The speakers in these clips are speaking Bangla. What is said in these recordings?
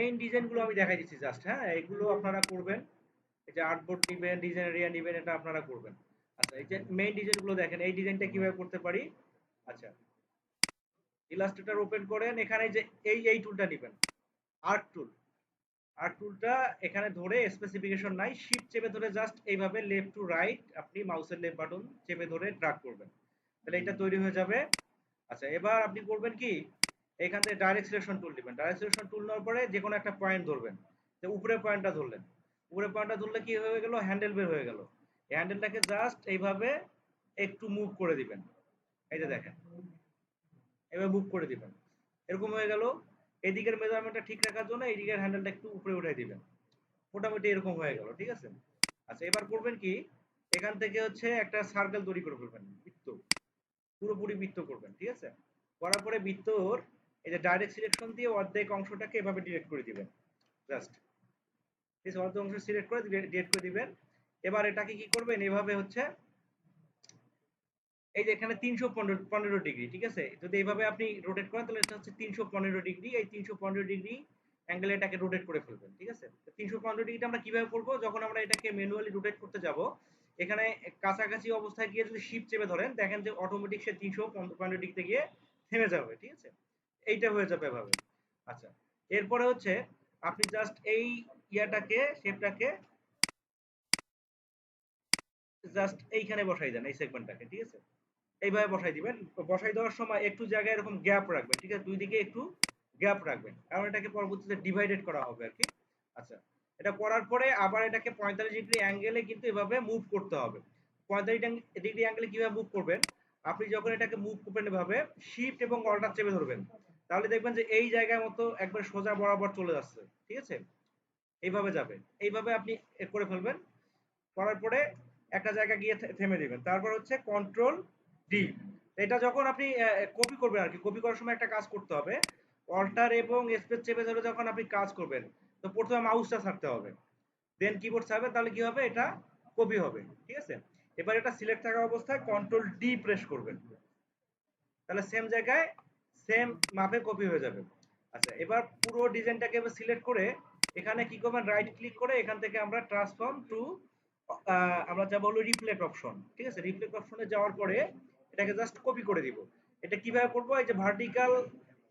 মেইন ডিজাইনগুলো আমি দেখাই দিচ্ছি জাস্ট, হ্যাঁ এগুলো আপনারা করবেন। এই যে আর্টবোর্ড নিবেন, ডিজাইন এরিয়া নিবেন, এটা আপনারা করবেন। আচ্ছা এই যে মেইন ডিজাইনগুলো দেখেন, এই ডিজাইনটা কিভাবে করতে পারি। আচ্ছা ইলাস্ট্রেটর ওপেন করেন, এখানে যে এই টুলটা নিবেন, আর্ট টুল। আর্ট টুলটা এখানে ধরে, স্পেসিফিকেশন নাই, শিফট চেপে ধরে জাস্ট এইভাবে লেফট টু রাইট আপনি মাউসের লেফট বাটন চেপে ধরে ড্রাগ করবেন, তাহলে এটা তৈরি হয়ে যাবে। আচ্ছা এবার আপনি করবেন কি, এখান থেকে ডাইরেক্ট সিলেকশন টুল নেবেন। ডাইরেক্ট সিলেকশন টুল নেওয়ার পরে যে কোনো একটা পয়েন্ট ধরবেন, যে উপরের পয়েন্টটা ধরলেন, উপরের পয়েন্টটা ধরলে কি হয়ে গেল, হ্যান্ডেল বের হয়ে গেল। এই হ্যান্ডেলটাকে জাস্ট এইভাবে একটু মুভ করে দিবেন, এই যে দেখেন এবার মুভ করে দিবেন, এরকম হয়ে গেল। এদিকের মেজারমেন্টটা ঠিক রাখার জন্য এইদিকের হ্যান্ডেলটা একটু উপরে উঠাই দিবেন, মোটামুটি এরকম হয়ে গেল, ঠিক আছে। আচ্ছা এবার করবেন কি, এখান থেকে হচ্ছে একটা সার্কেল তৈরি করে ফেলবেন, বৃত্ত, পুরোপুরি বৃত্ত করবেন, ঠিক আছে। করার পরে বৃত্তর এই যে ডাইরেক্ট সিলেকশন দিয়ে অর্ধেক অংশটাকে এভাবে ডিলিট করে দিবেন, জাস্ট ঠিক আছে, অর্ধেক অংশ সিলেক্ট করে ডিলিট করে দিবেন। এবার এটাকে কি করবেন, এভাবে হচ্ছে এই যে এখানে 315 ডিগ্রি, ঠিক আছে, যদি এইভাবে আপনি রোটেট করেন তাহলে এটা হচ্ছে 315 ডিগ্রি। এই 315 ডিগ্রি অ্যাঙ্গেলে এটাকে রোটেট করে ফেলবেন, ঠিক আছে। 315 ডিগ্রিটা আমরা কিভাবে করব, যখন আমরা এটাকে ম্যানুয়ালি রোটেট করতে যাব, এখানে কাছাকাছি অবস্থায় গিয়ে যদি শিফট চেপে ধরেন, দেখেন যে অটোমেটিক সে 315 ডিগ্রিতে গিয়ে থেমে যাবে, ঠিক আছে, এইটা হয়ে যাবে এভাবে। আচ্ছা এরপরে হচ্ছে আপনি জাস্ট এই ইয়াটাকে, শেপটাকে জাস্ট এইখানে বসাই দেন, এই সেগমেন্টটাকে, ঠিক আছে, এইভাবে বসাই দিবেন। বসাই দেওয়ার সময় একটু জায়গায় এরকম গ্যাপ রাখবেন, ঠিক আছে, দুই দিকে একটু গ্যাপ রাখবেন, কারণ এটাকে পরবর্তীতে ডিভাইডেড করা হবে আর কি। আচ্ছা এটা করার পরে আবার এটাকে 45 ডিগ্রি অ্যাঙ্গেলে কিন্তু এভাবে মুভ করতে হবে। 45 ডিগ্রি অ্যাঙ্গেলে কিভাবে মুভ করবেন, আপনি যখন এটাকে মুভ করবেন এভাবে শিফট এবং অল্টার চেপে ধরবেন, তাহলে দেখবেন যে এই জায়গার মতো একবার সোজা বরাবর চলে যাচ্ছে, ঠিক আছে, এইভাবে যাবে। এইভাবে আপনি করে ফেলবেন, করার পরে একটা জায়গায় গিয়ে থেমে দিবেন, তারপর হচ্ছে কন্ট্রোল ডি। এটা যখন আপনি কপি করবেন আর কি, কপি করার সময় একটা কাজ করতে হবে, অল্টার এবং স্পেস চেপে ধরে যখন আপনি কাজ করবেন, তো প্রথমে মাউসটা ছাড়তে হবে, দেন কিবোর্ড ছাড়বেন, তাহলে কি হবে, এটা কপি হবে, ঠিক আছে। এবার এটা সিলেক্ট থাকা অবস্থায় কন্ট্রোল ডি প্রেস করবেন, তাহলে সেম জায়গায় সেম মাপে কপি হয়ে যাবে। আচ্ছা এবার পুরো ডিজাইনটাকে সিলেক্ট করে এখানে কি করবেন, রাইট ক্লিক করে এখান থেকে আমরা ট্রান্সফর্ম টু, আমরা যা বলবো রিফ্লেক্ট অপশন, ঠিক আছে, রিফ্লেক্ট অপশনে যাওয়ার পরে এটাকে জাস্ট কপি করে দিব। এটা কিভাবে করবো, এই যে ভার্টিক্যাল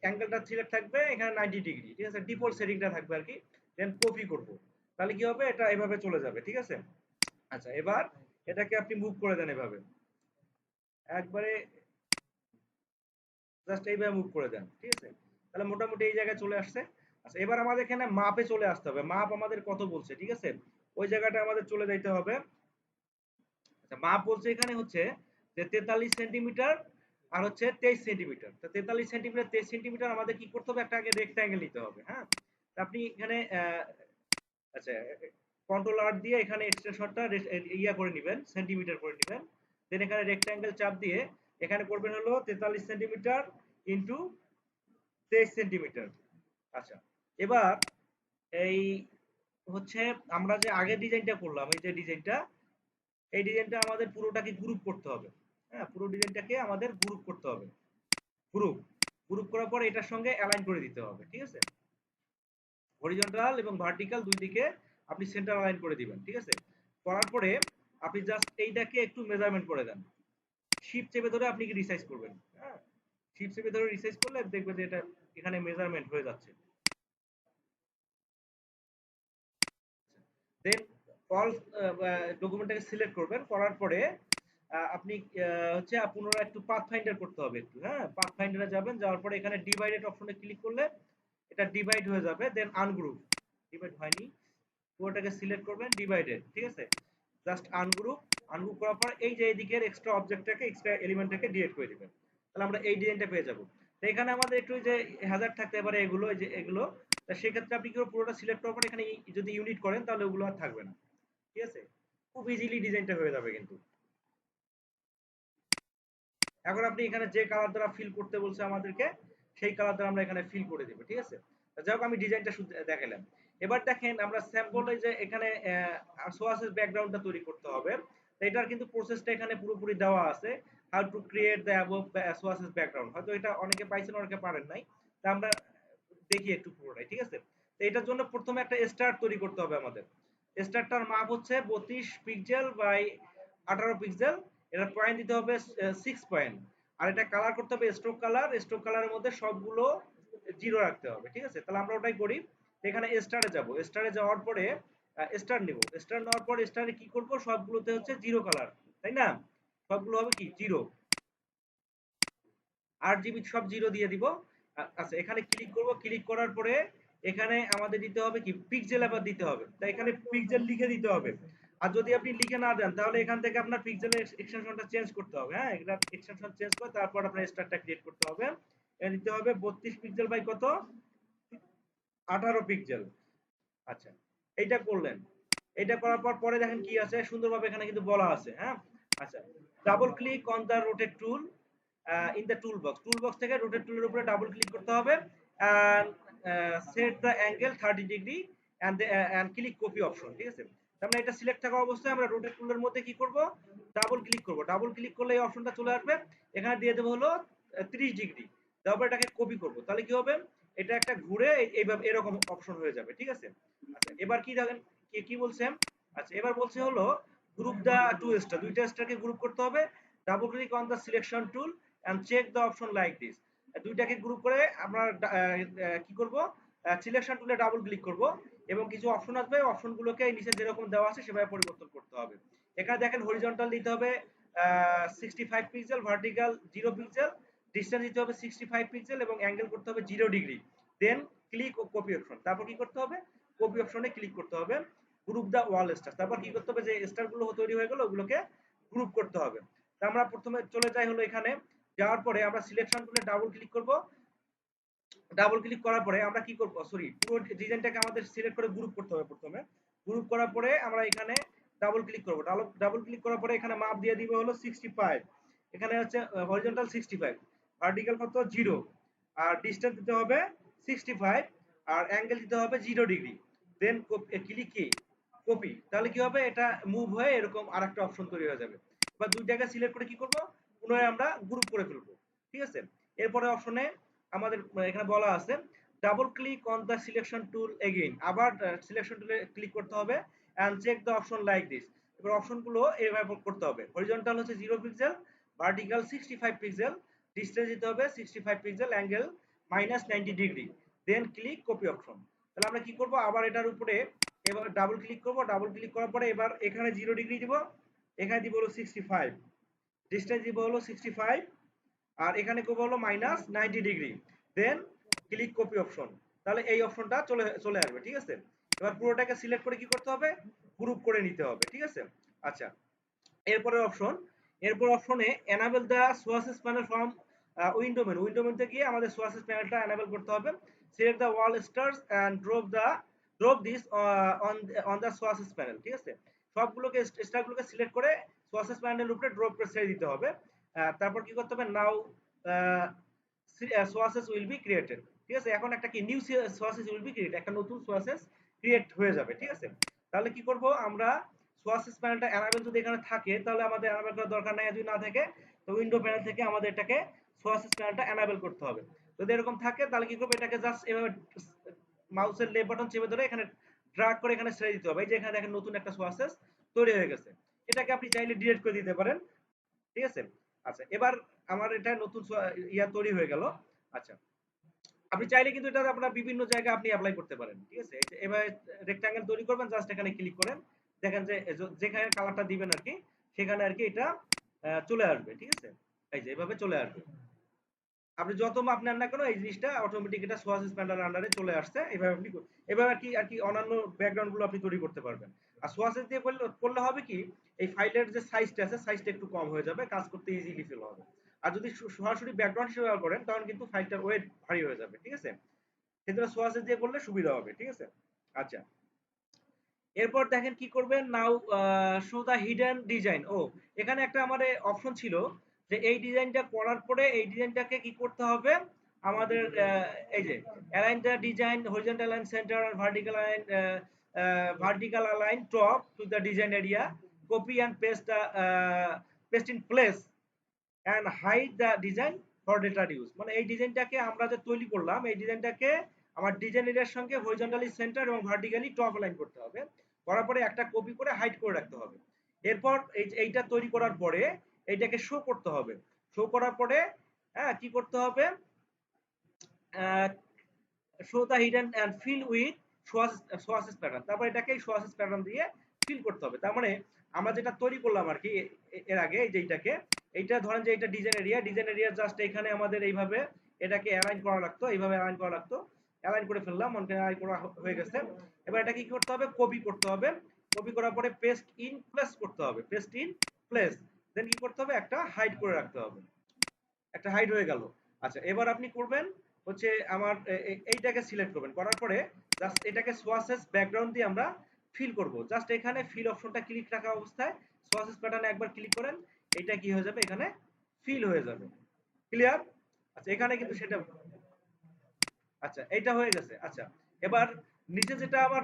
অ্যাঙ্গেলটা সিলেক্ট থাকবে এখানে 90 ডিগ্রি, ঠিক আছে, ডিফল্ট সেটিংটা থাকবে আর কি, দেন কপি করব, তাহলে কি হবে, এটা এভাবে চলে যাবে, ঠিক আছে। আচ্ছা এবার এটাকে আপনি মুভ করে দেন এভাবে, একবারে জাস্ট এইভাবে মুভ করে দেন, ঠিক আছে, তাহলে মোটামুটি এই জায়গায় চলে আসছে। আচ্ছা এবার আমাদের এখানে মাপে চলে আসতে হবে, মাপ আমাদের কত বলছে, ঠিক আছে, ওই জায়গাটা আমাদের চলে যাইতে হবে। আচ্ছা মাপ বলছে এখানে হচ্ছে যে 43 সেন্টিমিটার আর হচ্ছে 23 সেন্টিমিটার। তো 43 সেন্টিমিটার 23 সেন্টিমিটার আমাদের কি করতে হবে, একটা আগে রেক্টাঙ্গেল নিতে হবে, হ্যাঁ। তা আপনি এখানে আচ্ছা কন্ট্রোল আর দিয়ে এখানে এক্সটেনশনটা ইয়া করে নেবেন, সেন্টিমিটার করে নেবেন, দেন এখানে রেক্টাঙ্গেল চাপ দিয়ে এখানে করবেন হলো 43 সেন্টিমিটার ইন্টু 23 সেন্টিমিটার। আচ্ছা এবার এই হচ্ছে আমরা যে আগের ডিজাইনটা করলাম, এই যে ডিজাইনটা, এই ডিজাইনটা আমাদের পুরোটাকে গ্রুপ করতে হবে, হ্যাঁ পুরো ডিজাইনটাকে আমাদের গ্রুপ করতে হবে, গ্রুপ গ্রুপ করার পরে এটার সঙ্গে অ্যালাইন করে দিতে হবে, ঠিক আছে, হরিজন্টাল এবং ভার্টিক্যাল দুই দিকে আপনি সেন্টার অ্যালাইন করে দিবেন, ঠিক আছে। করার পরে আপনি জাস্ট এইটাকে একটু মেজারমেন্ট করে দেন, শিফট চেপে ধরে আপনি কি রিসাইজ করবেন, হ্যাঁ শিফট চেপে ধরে রিসাইজ করলে দেখবেন যে এটা এখানে মেজারমেন্ট হয়ে যাচ্ছে। দেন অল ডকুমেন্টটাকে সিলেক্ট করবেন, করার পরে আপনি হচ্ছে পুনরায় একটু পাথ ফাইন্ডার করতে হবে একটু, হ্যাঁ পাথ ফাইন্ডারে যাবেন, যাওয়ার পরে এখানে ডিভাইডেড অপশনে ক্লিক করলে এটা ডিভাইড হয়ে যাবে, দেন আনগ্রুপ, ডিভাইড হয়নি, পুরোটাকে সিলেক্ট করবেন ডিভাইডেড, ঠিক আছে, জাস্ট আনগ্রুপ, আনগ্রুপ করার পর এই যে এদিকের এক্সট্রা অবজেক্টটাকে, এক্সট্রা এলিমেন্টটাকে ডিলিট করে দিবেন, তাহলে আমরা এই ডিজাইনটা পেয়ে যাব। তো এখানে আমাদের একটু যে হ্যাজার্ড থাকতে পারে এগুলো, এই যে এগুলো, তা সেক্ষেত্রে আপনি কি পুরোটা সিলেক্ট করার পর এখানে যদি ইউনিট করেন তাহলে ওগুলো আর থাকবে না, ঠিক আছে, খুব ইজিলি ডিজাইনটা হয়ে যাবে কিন্তু। এখন আপনি এখানে যে কালার দ্বারা ফিল করতে বলছে আমাদেরকে, সেই কালার দ্বারা আমরা এখানে ফিল করে দিব, ঠিক আছে। যাই হোক আমি ডিজাইনটা শুধু দেখালাম। এবার দেখেন আমরা স্যাম্পলে যে এখানে সোয়াসেস ব্যাকগ্রাউন্ডটা তৈরি করতে হবে, তো এটার কিন্তু প্রসেসটা এখানে পুরোপুরি দেওয়া আছে, how to create the above swatches background, হয়তো এটা অনেকে পাইছেন অনেকে পারেন নাই, তা আমরা দেখি একটু পুরোটাই, ঠিক আছে। তো এটার জন্য প্রথমে একটা স্টার তৈরি করতে হবে আমাদের। স্টারটার মাপ হচ্ছে 32 পিক্সেল বাই 18 পিক্সেল। এটার পয়েন্ট দিতে হবে 6 পয়েন্ট। আর এটা কালার করতে হবে স্ট্রোক কালার। স্ট্রোক কালারের মধ্যে সবগুলো জিরো রাখতে হবে, ঠিক আছে? তাহলে আমরা ওটাই করি। এখানে স্টারে যাব, স্টারে যাওয়ার পরে স্টার নিব। স্টার নেওয়ার পর স্টারে কি করব, সবগুলোতে হচ্ছে জিরো কালার, তাই না? সবগুলো হবে কি জিরো, 8 জিবি সব জিরো দিয়ে দিব। আচ্ছা, এখানে ক্লিক করব। ক্লিক করার পরে এখানে আমাদের দিতে হবে কি পিক্সেল আবার দিতে হবে। তাই এখানে পিক্সেল লিখে দিতে হবে। আর যদি আপনি লিখে না দেন তাহলে এখান থেকে আপনার পিক্সেলের এক্সটেনশনটা চেঞ্জ করতে হবে। হ্যাঁ, এটা এক্সটেনশন চেঞ্জ করে তারপর আপনার স্টারটা ক্রিয়েট করতে হবে। এটা দিতে হবে 32 পিক্সেল বাই কত, 18 পিক্সেল। আচ্ছা, এইটা করলেন। এটা করার পর পরে দেখেন কি আছে, সুন্দরভাবে এখানে কিন্তু বলা আছে। হ্যাঁ, আচ্ছা, double click on the rotate tool in the tool box. Tool box থেকে রোটেট টুলের উপরে ডাবল ক্লিক করতে হবে and set the angle 30 degree and click copy option, ঠিক আছে? তার মানে এটা সিলেক্ট থাকা অবস্থায় আমরা রোটেট টুলের মধ্যে কি করব, ডাবল ক্লিক করব। ডাবল ক্লিক করলে এই অপশনটা চলে আসবে। এখানে দিয়ে দেবো হলো 30 ডিগ্রি। তারপর এটাকে কপি করব। তাহলে কি হবে, এটা একটা ঘুরে এইভাবে এরকম অপশন হয়ে যাবে, ঠিক আছে? আচ্ছা, এবার কি দেখেন কি বলছে। আচ্ছা, এবার বলছে হলো গ্রুপ দা টু স্টার, দুইটা স্টারকে গ্রুপ করতে হবে। Double click on the selection tool and check the option like this. দুইটাকে গ্রুপ করে আমরা কি করব, সিলেকশন টুলে ডাবল ক্লিক করব এবং কিছু অপশন আসবে, অপশনগুলোকে নিচে যেরকম দেওয়া আছে সেভাবে পরিবর্তন করতে হবে। এখানে দেখেন হরিজন্টাল দিতে হবে 65 পিক্সেল, ভার্টিক্যাল 0 পিক্সেল, ডিসটেন্স দিতে হবে 65 পিক্সেল এবং অ্যাঙ্গেল করতে হবে 0 ডিগ্রি। দেন ক্লিক ও কপি অপশন। তারপর কি করতে হবে, কপি অপশনে ক্লিক করতে হবে। গ্রুপ দা ওয়াল স্টার। তারপর কি করতে হবে, যে স্টারগুলো তৈরি হয়ে গেল ওগুলোকে গ্রুপ করতে হবে। তা আমরা প্রথমে চলে যাই হলো এখানে। যাওয়ার পরে আমরা সিলেকশন টুলে ডাবল ক্লিক করব। ডাবল ক্লিক করার পরে আমরা কি করব, সরি, পুরো ডিজাইনটাকে আমাদের সিলেক্ট করে গ্রুপ করতে হবে প্রথমে। গ্রুপ করার পরে আমরা এখানে ডাবল ক্লিক করব। ডাবল ক্লিক করার পরে এখানে মাপ দিয়ে দিব হলো 65। এখানে হচ্ছে হরিজন্টাল 65, ভার্টিক্যাল কত 0, আর ডিসটেন্স দিতে হবে 65, আর অ্যাঙ্গেল দিতে হবে 0 ডিগ্রি। দেন ক্লিক কি কপি। তাহলে কি হবে, এটা মুভ হয়ে এরকম আরেকটা অপশন তৈরি হয়ে যাবে। এবার দুইটাকে সিলেক্ট করে কি করব, পুনরায় আমরা গ্রুপ করে ফেলবো, ঠিক আছে? এরপরে অপশনে আমাদের এখানে বলা আছে double click on the selection tool again. আবার সিলেকশন টুলে ক্লিক করতে হবে and check the option like this. এবার অপশনগুলো এইভাবে করতে হবে। হরিজন্টাল হচ্ছে 0 পিক্সেল, ভার্টিক্যাল 65 পিক্সেল, ডিসটেন্স দিতে হবে 65 পিক্সেল, অ্যাঙ্গেল -90 ডিগ্রি। দেন ক্লিক কপি অপশন। তাহলে আমরা কি করব, আবার এটার উপরে এবার ডাবল ক্লিক করব। ডাবল ক্লিক করার পরে এবার এখানে 0 ডিগ্রি দিব, এখানে দিব হলো 65, ডিসটেন্স দিব হলো 65, আর এখানে করবো হলো -90 ডিগ্রি। দেন ক্লিক কপি অপশন। তাহলে এই অপশনটা চলে আসবে, ঠিক আছে? এবার পুরোটাকে সিলেক্ট করে কি করতে হবে, গ্রুপ করে নিতে হবে, ঠিক আছে? আচ্ছা, এরপরের অপশন, এরপর অপশনে enable the swatches panel from window menu. Window menu থেকে গিয়ে আমাদের সোয়াসেস প্যানেলটা এনাবেল করতে হবে। Select the wall stars and drop this on the swatches panel, ঠিক আছে? সবগুলোকে স্টারগুলোকে সিলেক্ট করে সোয়াসেস প্যানেলের উপরে ড্রপ করে ছেড়ে দিতে হবে। তারপর কি করতে হবে, নাও সোয়াসেস উইল বি ক্রিয়েটেড, ঠিক আছে? এখন একটা কি নিউ সোয়াসেস উইল বি ক্রিয়েটেড, একটা নতুন সোয়াসেস ক্রিয়েট হয়ে যাবে, ঠিক আছে? তাহলে কি করব আমরা, সোয়াসেস প্যানেলটা এনাবেল যদি এখানে থাকে তাহলে আমাদের এনাবেল করার দরকার নাই। যদি না থাকে তো উইন্ডো প্যানেল থেকে আমাদের এটাকে সোয়াসেস প্যানেলটা এনাবেল করতে হবে। যদি এরকম থাকে তাহলে কি করব, এটাকে জাস্ট এভাবে মাউসের লেফট বাটন চেপে ধরে এখানে ড্র্যাগ করে এখানে ছেড়ে দিতে হবে। এই যে এখানে দেখেন নতুন একটা সোয়াসেস তৈরি হয়ে গেছে। এটাকে আপনি চাইলে ডিলিট করে দিতে পারেন, ঠিক আছে? আচ্ছা, এবার আমার এটা নতুন ইয়া তৈরি হয়ে গেল। আচ্ছা, আপনি চাইলে কিন্তু এটা আপনার বিভিন্ন জায়গায় আপনি এপ্লাই করতে পারেন, ঠিক আছে? এই যে এভাবে রেক্টাঙ্গেল তৈরি করবেন, জাস্ট এখানে ক্লিক করেন, দেখেন যে যেখানে কালারটা দিবেন আর কি সেখানে আর কি এটা চলে আসবে, ঠিক আছে? এই যে এভাবে চলে আসবে। আপনি যত মাপ নেন না কেন এই জিনিসটা অটোমেটিক এটা সোয়াসেস প্যানেলের আন্ডারে চলে আসছে। এভাবে আপনি এভাবে আর কি অন্যান্য ব্যাকগ্রাউন্ড গুলো আপনি তৈরি করতে পারবেন। আর সোয়াসেস দিয়ে করলে হবে কি, এই ফাইলের যে সাইজটা আছে সাইজটা একটু কম হয়ে যাবে, কাজ করতে ইজিলি ফিল হবে। আর যদি সরাসরি ব্যাকগ্রাউন্ড হিসেবে ব্যবহার করেন তখন কিন্তু ফাইলটার ওয়েট ভারী হয়ে যাবে, ঠিক আছে? সেক্ষেত্রে সোয়াসেস দিয়ে করলে সুবিধা হবে, ঠিক আছে? আচ্ছা, এরপর দেখেন কি করবেন, নাও শো দা হিডেন ডিজাইন। ও, এখানে একটা আমাদের অপশন ছিল যে এই ডিজাইনটা করার পরে এই ডিজাইনটাকে কি করতে হবে আমাদের, এই যে align the design horizontal line centre আর vertical align top to the design area, copy and paste in place and hide the design for data use. মানে এই ডিজাইনটাকে আমরা যে তৈরি করলাম এই ডিজাইনটাকে আমার ডিজাইন এরিয়ার সঙ্গে হরিজন্টালি সেন্টার এবং ভার্টিক্যালি টপ অ্যালাইন করতে হবে। করার পরে একটা কপি করে হাইড করে রাখতে হবে। এরপর এইটা তৈরি করার পরে এইটাকে শো করতে হবে। শো করার পরে হ্যাঁ কি করতে হবে, show the hidden and fill with swatches pattern. তারপর এটাকে সোয়াসেস প্যাটার্ন দিয়ে ফিল করতে হবে। তার মানে আমরা যেটা তৈরি করলাম আর কি এর আগে, এই যে এইটা ধরেন যে এটা ডিজাইন এরিয়া জাস্ট এখানে আমাদের এইভাবে এটাকে অ্যালাইন করা লাগতো, এইভাবে অ্যালাইন করা লাগতো। অ্যালাইন করে ফেললাম, মনে করেন অ্যালাইন করা হয়ে গেছে। এবার এটা কি করতে হবে, কপি করতে হবে। কপি করার পরে পেস্ট ইন প্লেস করতে হবে, পেস্ট ইন প্লেস। দেন কি করতে হবে, একটা হাইড করে রাখতে হবে। একটা হাইড হয়ে গেল। আচ্ছা এবার আপনি করবেন হচ্ছে আমার এইটাকে সিলেক্ট করবেন, করার পরে জাস্ট এটাকে সোয়াসেস ব্যাকগ্রাউন্ড দিয়ে আমরা ফিল করব। জাস্ট এখানে ফিল অপশনটা ক্লিক রাখা অবস্থায় সোয়াসেস প্যাটার্নে একবার ক্লিক করেন, এটা কি হয়ে যাবে, এখানে ফিল হয়ে যাবে। ক্লিয়ার? আচ্ছা এখানে কিন্তু সেটা, আচ্ছা এইটা হয়ে গেছে। আচ্ছা এবার নিচে যেটা আমার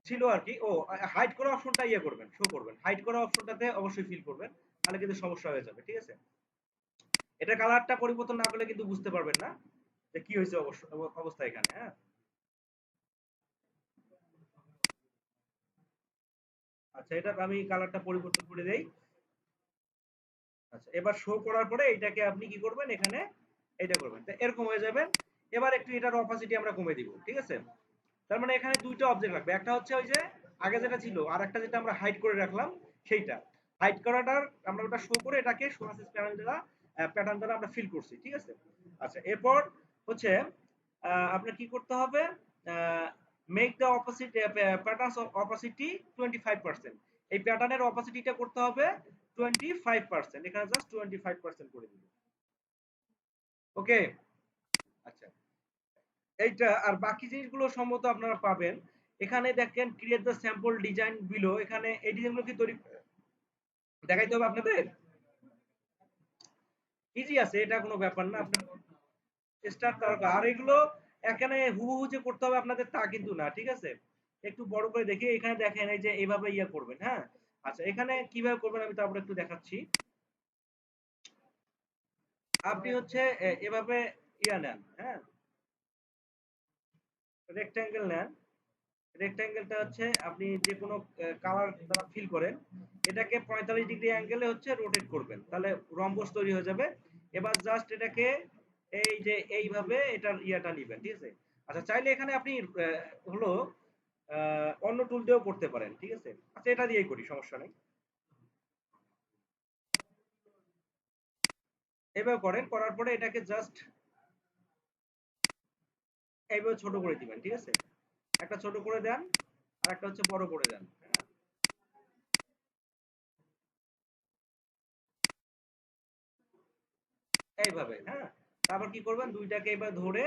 ছিল আর কি, ও হাইড করা অপশনটা ইয়ে করবেন, শো করবেন। হাইড করা অপশনটাতে অবশ্যই ফিল করবেন, তাহলে কিন্তু সমস্যা হয়ে যাবে। ঠিক আছে, এটা কালারটা পরিবর্তন না করলে কিন্তু বুঝতে পারবেন না যে কি হয়েছে অবস্থা এখানে। হ্যাঁ আচ্ছা এটা আমি কালারটা পরিবর্তন করে দেই। আচ্ছা এবার শো করার পরে এটাকে আপনি কি করবেন, এখানে এটা করবেন, তো এরকম হয়ে যাবে। এবার একটু এটার অপাসিটি আমরা কমে দিব। ঠিক আছে, তার মানে এখানে দুইটা অবজেক্ট রাখবে, একটা হচ্ছে ওই যে আগে যেটা ছিল, আর একটা যেটা আমরা হাইড করে রাখলাম সেইটা। হাইড করাটার আমরা ওটা শো করে এটাকে শো অ্যাসেস প্যাটার্ন দ্বারা আমরা ফিল করছি। ঠিক আছে, আচ্ছা এরপর হচ্ছে আপনার কি করতে হবে, make the opposite patterns of opacity 25%। এই প্যাটার্নের অপাসিটিটা করতে হবে 25%, এখানে জাস্ট 25% করে দিবেন। ওকে, আচ্ছা এইটা আর বাকি জিনিসগুলো সম্ভবত আপনারা পাবেন এখানে। দেখেন create the sample design below, এখানে এই ডিজাইনগুলো কি তৈরি দেখাইতে হবে আপনাদের। ইজি আছে, এটা কোনো ব্যাপার না। আপনার স্টার তারকা, আর এগুলো এখানে হুবহু যে করতে হবে আপনাদের তা কিন্তু না। ঠিক আছে, একটু বড় করে দেখি, এখানে দেখেন এই যে এইভাবে ইয়ে করবেন। হ্যাঁ আচ্ছা এখানে কিভাবে করবেন আমি তারপরে একটু দেখাচ্ছি। আপনি হচ্ছে এভাবে ইয়া নেন, হ্যাঁ রেক্টেঙ্গেল নেন। রেক্টেঙ্গেলটা হচ্ছে আপনি যে কোনো কালার দ্বারা ফিল করেন, এটাকে 45 ডিগ্রি অ্যাঙ্গেলে হচ্ছে রোটেট করবেন, তাহলে রম্বস তৈরি হয়ে যাবে। এবার জাস্ট এটাকে এই যে এইভাবে এটার ইয়াটা নিবেন। ঠিক আছে, আচ্ছা চাইলে এখানে আপনি হলো অন্য টুল দিয়েও করতে পারেন। ঠিক আছে, আচ্ছা এটা দিয়েই করি, সমস্যা নেই। এভাবে করেন, করার পরে এটাকে জাস্ট এইভাবে ছোট করে দিবেন। ঠিক আছে, একটা ছোট করে দেন আর একটা হচ্ছে বড় করে দেন। হ্যাঁ এইভাবে, হ্যাঁ তারপর কি করবেন, দুইটাকে এবার ধরে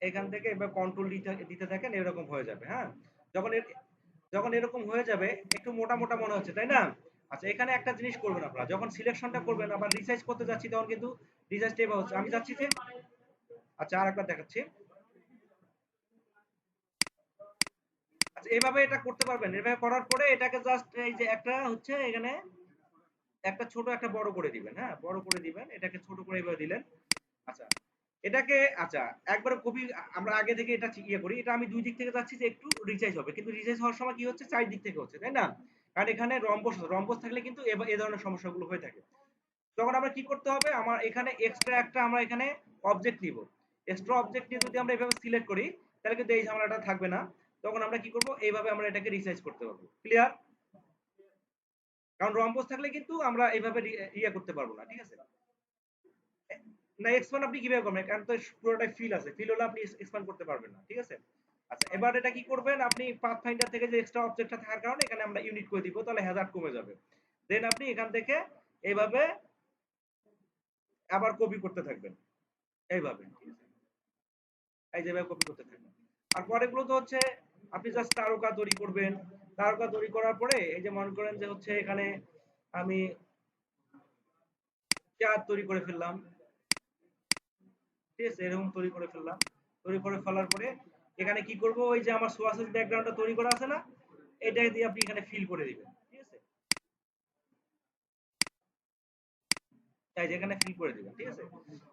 এখান থেকে এবার কন্ট্রোল দিতে দিতে থাকেন, এরকম হয়ে যাবে। হ্যাঁ যখন যখন এরকম হয়ে যাবে, একটু মোটা মোটা মনে হচ্ছে তাই না। আচ্ছা এখানে একটা জিনিস করবেন, আপনারা যখন সিলেকশনটা করবেন আবার রিসাইজ করতে যাচ্ছি তখন কিন্তু রিসাইজটা এভাবে হচ্ছে। আমি যাচ্ছি যে, আচ্ছা আরেকবার দেখাচ্ছি। আচ্ছা এভাবে এটা করতে পারবেন। এভাবে করার পরে এটাকে জাস্ট এই যে একটা হচ্ছে এখানে একটা ছোট একটা বড় করে দিবেন। হ্যাঁ বড় করে দিবেন, এটাকে ছোট করে এইভাবে দিলেন। আচ্ছা এটাকে আচ্ছা একবারে কপি, আমরা আগে থেকে এটা ইয়ে করি, এটা আমি দুই দিক থেকে যাচ্ছি যে একটু রিসাইজ হবে, কিন্তু রিসাইজ হওয়ার সময় কি হচ্ছে, চার দিক থেকে হচ্ছে তাই না। কারণ এখানে রম্বস রম্বস থাকলে কিন্তু এ ধরনের সমস্যাগুলো হয়ে থাকে। তখন আমরা কি করতে হবে, আমার এখানে এক্সট্রা একটা আমরা এখানে অবজেক্ট নিব। এক্সট্রা অবজেক্ট নিয়ে যদি আমরা এভাবে সিলেক্ট করি তাহলে কিন্তু এই ঝামেলাটা থাকবে না। তখন আমরা কি করব, এইভাবে আমরা এটাকে রিসাইজ করতে পারবো। ক্লিয়ার? কারণ রম্বস থাকলে কিন্তু আমরা এইভাবে ইয়ে করতে পারবো না। ঠিক আছে, না এক্সপ্যান্ড আপনি কিভাবে করবেন, কারণ তো পুরোটাই ফিল আছে, ফিল হলে আপনি এক্সপ্যান্ড করতে পারবেন না। ঠিক আছে, আচ্ছা এবার এটা কি করবেন, আপনি পাথ ফাইন্ডার থেকে যে এক্সট্রা অবজেক্টটা থাকার কারণে এখানে আমরা ইউনিট করে দিব, তাহলে হ্যাজার্ড কমে যাবে। দেন আপনি এখান থেকে এইভাবে আবার কপি করতে থাকবেন, এইভাবে। ঠিক আছে, এই যে এভাবে কপি করতে থাকবেন। আর পরেগুলো তো হচ্ছে আপনি জাস্ট তারকা তৈরি করবেন। তারকা তৈরি করার পরে এই যে মনে করেন যে হচ্ছে এখানে আমি চাঁদ তৈরি করে ফেললাম। ঠিক আছে, এরকম তৈরি করে ফেললাম। তৈরি করে ফেলার পরে এখানে কি করব, ওই যে আমার সোয়াসেস ব্যাকগ্রাউন্ডটা তৈরি করা আছে না, এটা দিয়ে আপনি এখানে ফিল করে দিবেন। ঠিক আছে, এই যেখানে ফিল করে দিবেন, ঠিক আছে?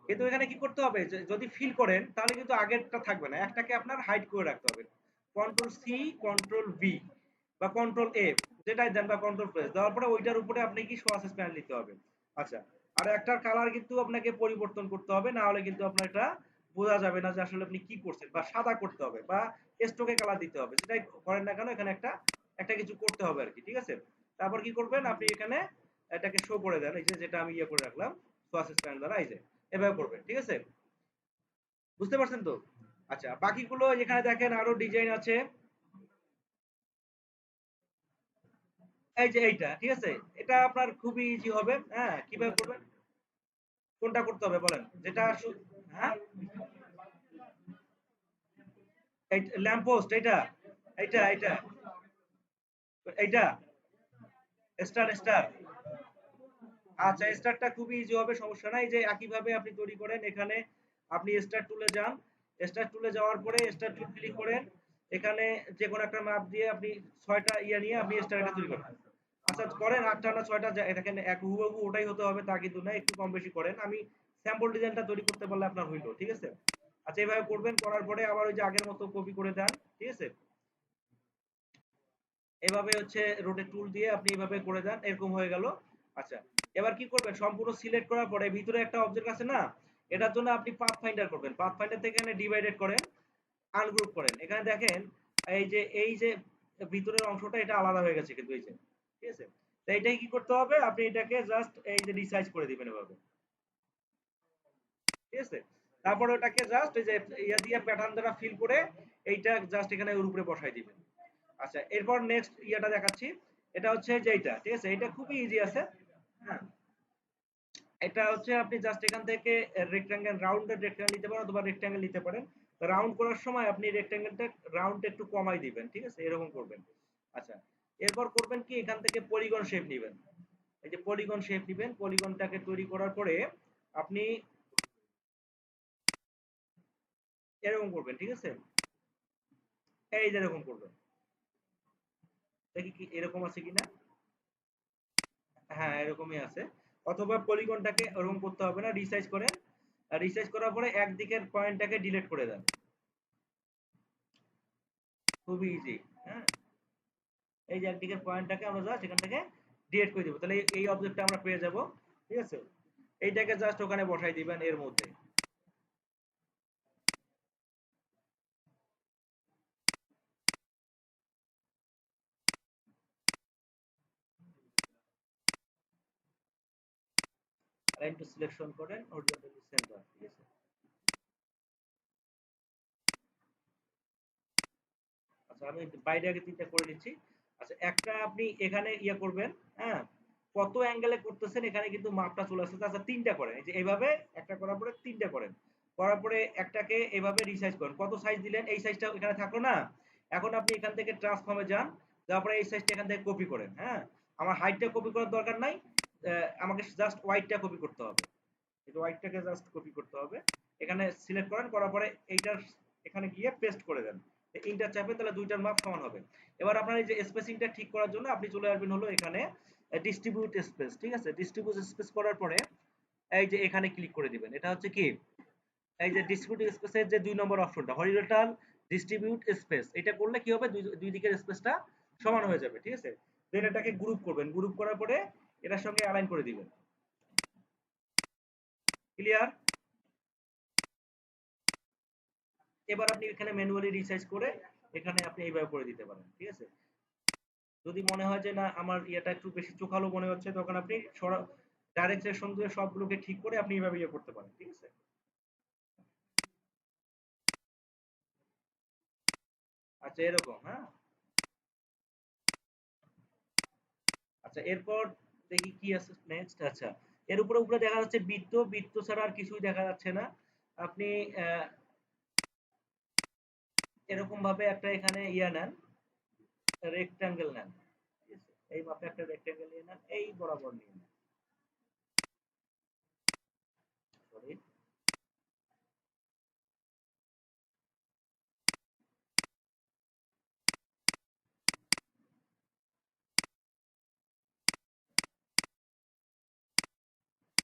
কিন্তু এখানে কি করতে হবে, যদি ফিল করেন তাহলে কিন্তু আগেরটা থাকবে না, একটাকে আপনার হাইড করে রাখতে হবে। কন্ট্রোল সি, কন্ট্রোল ভি বা কন্ট্রোল এফ, যেটাই দেন, বা কন্ট্রোল প্রেস দেওয়ার পরে ওইটার উপরে আপনি কি শো অ্যাসেস প্যানেল নিতে হবে। আচ্ছা, আর একটার কালার কিন্তু আপনাকে পরিবর্তন করতে হবে, না হলে কিন্তু আপনার এটা বোঝা যাবে না যে আসলে আপনি কি করছেন, বা সাদা করতে হবে বা স্ট্রোকে কালার দিতে হবে, যেটাই করেন না কেন এখানে একটা একটা কিছু করতে হবে আর কি, ঠিক আছে? তারপর কি করবেন, আপনি এখানে এটাকে শো করে দেন, এই যে যেটা আমি ইয়ে করে রাখলাম শো অ্যাসেস প্যানেল দ্বারা, এই যে এভাবে করবেন, ঠিক আছে? বুঝতে পারছেন তো? আচ্ছা, বাকিগুলো এখানে দেখেন আরো ডিজাইন আছে। এই যে এইটা, ঠিক আছে? এটা আপনার খুবই ইজি হবে। হ্যাঁ, কিভাবে করবেন? কোনটা করতে হবে বলেন? যেটা হ্যাঁ, এই ল্যাম্প পোস্ট, এইটা এইটা এইটা এইটা স্টার স্টার। আচ্ছা, স্টারটা খুবই ইজি হবে, সমস্যা নাই। যে একইভাবে আপনি তৈরি করেন, এখানে আপনি স্টার টুলে যান, স্টার টুলে যাওয়ার পরে স্টার টুল ক্লিক করেন, এখানে যে কোনো একটা মাপ দিয়ে আপনি 6টা ইয়া নিয়ে আপনি স্টার এটা তৈরি করেন। আচ্ছা, করেন 8টা না 6টা, দেখেন এক হুবহু ওটাই হতে হবে তা কিন্তু না, একটু কম বেশি করেন। আমি স্যাম্পল ডিজাইনটা তৈরি করতে পারলে আপনার হইলো, ঠিক আছে? আচ্ছা, এইভাবে করবেন, করার পরে আবার ওই যে আগের মতো কপি করে দেন, ঠিক আছে? এভাবে হচ্ছে রোটেট টুল দিয়ে আপনি এভাবে করে দেন, এরকম হয়ে গেল। আচ্ছা, এবার কি করবেন, সম্পূর্ণ সিলেক্ট করার পরে ভিতরে একটা অবজেক্ট আছে না, এটার জন্য আপনি পাথ ফাইন্ডার করবেন, পাথ ফাইন্ডার থেকে এখানে ডিভাইডেড করেন, আনগ্রুপ করেন। এখানে দেখেন এই যে ভিতরের অংশটা এটা আলাদা হয়ে গেছে কিন্তু, এই যে, ঠিক আছে? তো এইটাই কি করতে হবে, আপনি এটাকে জাস্ট এই যে রিসাইজ করে দিবেন এভাবে, ঠিক আছে? তারপরে ওটাকে জাস্ট এই যে ইয়া দিয়ে প্যাটার্ন দ্বারা ফিল করে এইটা জাস্ট এখানে ওর উপরে বসাই দিবেন। আচ্ছা, এরপর নেক্সট ইয়াটা দেখাচ্ছি। এটা হচ্ছে যে এইটা, ঠিক আছে? এটা খুবই ইজি আছে। হ্যাঁ, এটা হচ্ছে আপনি জাস্ট এখান থেকে রেক্ট্যাঙ্গেল, রাউন্ডেড রেক্ট্যাঙ্গেল নিতে পারেন অথবা রেক্ট্যাঙ্গেল নিতে পারেন। রাউন্ড করার সময় আপনি রেক্ট্যাঙ্গেলটা রাউন্ড একটু কমাই দিবেন, ঠিক আছে? এরকম করবেন। আচ্ছা, এরপর করবেন কি, এখান থেকে পলিগন শেপ নেবেন। এই যে পলিগন শেপ নেবেন, পলিগনটাকে তৈরি করার পরে আপনি এরকম করবেন, ঠিক আছে? এই যে এরকম করবেন, দেখি কি এরকম আছে কিনা। হ্যাঁ, এরকমই আছে। অথবা পলিগনটাকে ওরকম করতে হবে না, রিসাইজ করেন। রিসাইজ করার পরে একদিকের পয়েন্টটাকে ডিলিট করে দেন, খুবই ইজি। হ্যাঁ, এই যে একদিকের পয়েন্টটাকে আমরা জাস্ট এখান থেকে ডিলিট করে দিব, তাহলে এই অবজেক্টটা আমরা পেয়ে যাব, ঠিক আছে? এইটাকে জাস্ট ওখানে বসাই দিবেন এর মধ্যে। লাইন টু সিলেকশন করেন, হরিজন্টালি সেন্টার, ঠিক আছে? আচ্ছা, আমি বাইরে আগে 3টা করে নিচ্ছি। আচ্ছা, একটা আপনি এখানে ইয়ে করবেন। হ্যাঁ, কত অ্যাঙ্গেলে করতেছেন এখানে কিন্তু মাপটা চলে আসছে। আচ্ছা, 3টা করেন, এই যে এইভাবে একটা করার পরে 3টা করেন, করার পরে একটাকে এভাবে রিসাইজ করেন। কত সাইজ দিলেন, এই সাইজটা এখানে থাকলো না? এখন আপনি এখান থেকে ট্রান্সফর্মে যান, তারপরে এই সাইজটা এখান থেকে কপি করেন। হ্যাঁ, আমার হাইটটা কপি করার দরকার নাই, আমাকে জাস্ট ওয়াইডটা কপি করতে হবে। এই হোয়াইটটাকে জাস্ট কপি করতে হবে, এখানে সিলেক্ট করেন, করার পরে এইটার এখানে গিয়ে পেস্ট করে দেন, ইন্টার চাপেন, তাহলে দুইটার মাপ সমান হবে। এবার আপনার এই যে স্পেসিংটা ঠিক করার জন্য আপনি চলে আসবেন হলো এখানে ডিস্ট্রিবিউট স্পেস, ঠিক আছে? ডিস্ট্রিবিউট স্পেস করার পরে এই যে এখানে ক্লিক করে দিবেন, এটা হচ্ছে কি, এই যে ডিস্ট্রিবিউট স্পেসের যে 2 নম্বর অপশনটা হরিজন্টাল ডিস্ট্রিবিউট স্পেস, এটা করলে কি হবে, দুই দিকের স্পেসটা সমান হয়ে যাবে, ঠিক আছে? দেন এটাকে গ্রুপ করবেন, গ্রুপ করার পরে এটার সঙ্গে অ্যালাইন করে দিবেন। ক্লিয়ার? এবার আপনি এখানে ম্যানুয়ালি রিসাইজ করে এখানে আপনি এইভাবে করে দিতে পারেন, ঠিক আছে? যদি মনে হয় যে না আমার ইয়েটা একটু বেশি চোখালো মনে হচ্ছে, তখন আপনি ডাইরেক্ট সেকশন দিয়ে সবগুলোকে ঠিক করে আপনি এইভাবে ইয়ে করতে পারেন, ঠিক আছে? আচ্ছা, এরকম। হ্যাঁ, আচ্ছা, এরপর দেখি কি আছে নেক্সট। আচ্ছা, এর উপরে উপরে দেখা যাচ্ছে বৃত্ত, বৃত্ত ছাড়া আর কিছুই দেখা যাচ্ছে না। আপনি এরকম ভাবে একটা এখানে ইয়া নেন, রেক্টাঙ্গেল নেন, ঠিক আছে? এই মাপে একটা রেক্টাঙ্গেল নিয়ে নেন, এই বরাবর নিয়ে নেন, সরি।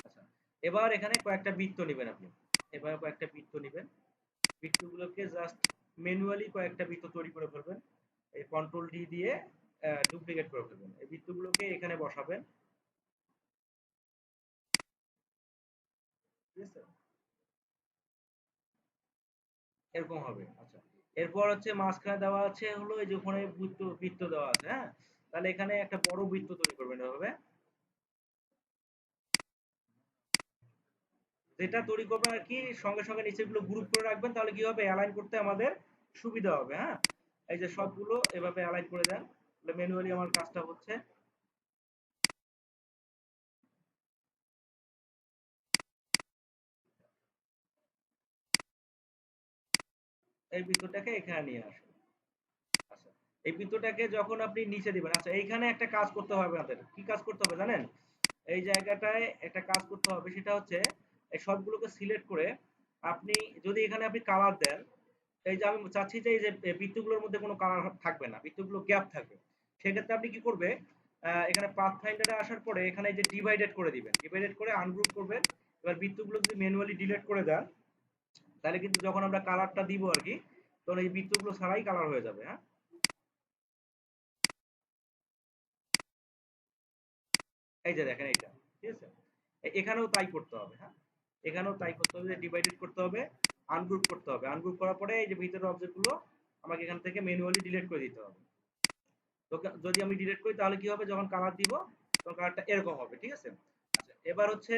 আচ্ছা, এবার এখানে কয়েকটা বৃত্ত নেবেন আপনি, এবার কয়েকটা বৃত্ত নেবেন, বৃত্তগুলোকে জাস্ট ম্যানুয়ালি কয়েকটা বৃত্ত তৈরি করে ফেলবেন, এই কন্ট্রোল ডি দিয়ে ডুপ্লিকেট করে ফেলবেন, এই বৃত্তগুলোকে এখানে বসাবেন, ঠিক আছে, এরকম হবে। আচ্ছা, এরপর হচ্ছে মাঝখানে দেওয়া আছে হলো এই যে ওখানে বৃত্ত বৃত্ত দেওয়া আছে, হ্যাঁ, তাহলে এখানে একটা বড় বৃত্ত তৈরি করবেন এভাবে, যেটা তৈরি করবেন আর কি সঙ্গে সঙ্গে নিচেগুলো গ্রুপ করে রাখবেন, তাহলে কি হবে অ্যালাইন করতে আমাদের সুবিধা হবে, হ্যাঁ। এই যে সবগুলো এভাবে অ্যালাইন করে দেন, ম্যানুয়ালি আমার কাজটা হচ্ছে। এই বৃত্তটাকে এখানে নিয়ে আসুন। আচ্ছা, এই বৃত্তটাকে যখন আপনি নিচে দিবেন, আচ্ছা এইখানে একটা কাজ করতে হবে আপনাদের, কি কাজ করতে হবে জানেন, এই জায়গাটায় একটা কাজ করতে হবে, সেটা হচ্ছে এই সবগুলোকে সিলেক্ট করে আপনি যদি এখানে আপনি কালার দেন, এই যে আমি চাচ্ছি যে এই যে বৃত্তগুলোর মধ্যে কোনো কালার থাকবে না, বৃত্তগুলো গ্যাপ থাকবে, সেক্ষেত্রে আপনি কি করবে, এখানে পাথ ফাইন্ডারে আসার পরে এখানে এই যে ডিভাইডেড করে দিবেন, ডিভাইডেড করে আনগ্রুপ করবেন। এবার বৃত্তগুলো যদি ম্যানুয়ালি ডিলিট করে দেন, তাহলে কিন্তু যখন আমরা কালারটা দিব আর কি, তখন এই বৃত্তগুলো ছাড়াই কালার হয়ে যাবে, হ্যাঁ। এই যে দেখেন এইটা, ঠিক আছে, এখানেও তাই করতে হবে, হ্যাঁ, এখানেও তাই করতে হবে, ডিভাইডেড করতে হবে, আনগ্রুপ করতে হবে, আনগ্রুপ করার পরে এই যে ভিতরের অবজেক্ট গুলো আমাকে এখান থেকে ম্যানুয়ালি ডিলিট করে দিতে হবে। তো যদি আমি ডিলিট করি তাহলে কি হবে, যখন কালার দিব তখন কালারটা এরকম হবে, ঠিক আছে। আচ্ছা, এবার হচ্ছে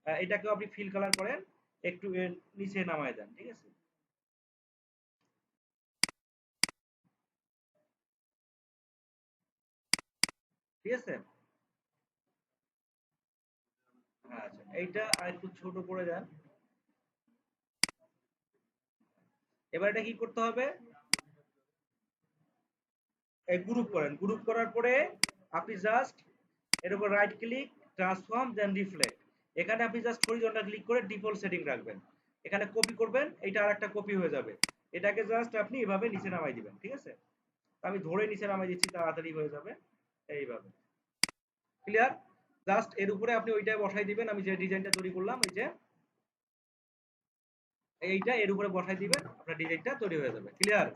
এটাকেও আপনি ফিল কালার করেন, একটু এর নিচে নামায় দেন, ঠিক আছে, ঠিক আছে। আচ্ছা, এইটা আর একটু ছোট করে দেন। এবার এটা কি করতে হবে, এই গ্রুপ করেন, গ্রুপ করার পরে আপনি জাস্ট এর উপর রাইট ক্লিক, ট্রান্সফর্ম দেন রিফ্লেক্ট, এখানে আপনি জাস্ট হরিজন্টাল ক্লিক করে ডিফল্ট সেটিং রাখবেন, এখানে কপি করবেন, এটা আর একটা কপি হয়ে যাবে, এটাকে জাস্ট আপনি এভাবে নিচে নামাই দিবেন, ঠিক আছে। আমি ধরে নিচে নামাই দিচ্ছি, তাড়াতাড়ি হয়ে যাবে, এইভাবে, ক্লিয়ার। জাস্ট এর উপরে আপনি ওইটাই বসাই দিবেন, আমি যে ডিজাইনটা তৈরি করলাম এই যে এইটা এর উপরে বসাই দিবেন, আপনার ডিজাইনটা তৈরি হয়ে যাবে, ক্লিয়ার।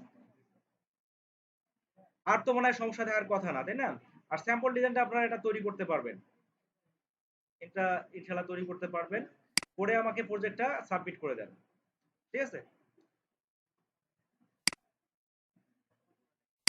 আর তো মনে হয় সমস্যা থাকার কথা না, তাই না? আর স্যাম্পল ডিজাইনটা আপনারা এটা তৈরি করতে পারবেন, এটা ইনশাআল্লাহ তৈরি করতে পারবেন, করে আমাকে প্রজেক্টটা সাবমিট করে দেন, ঠিক আছে।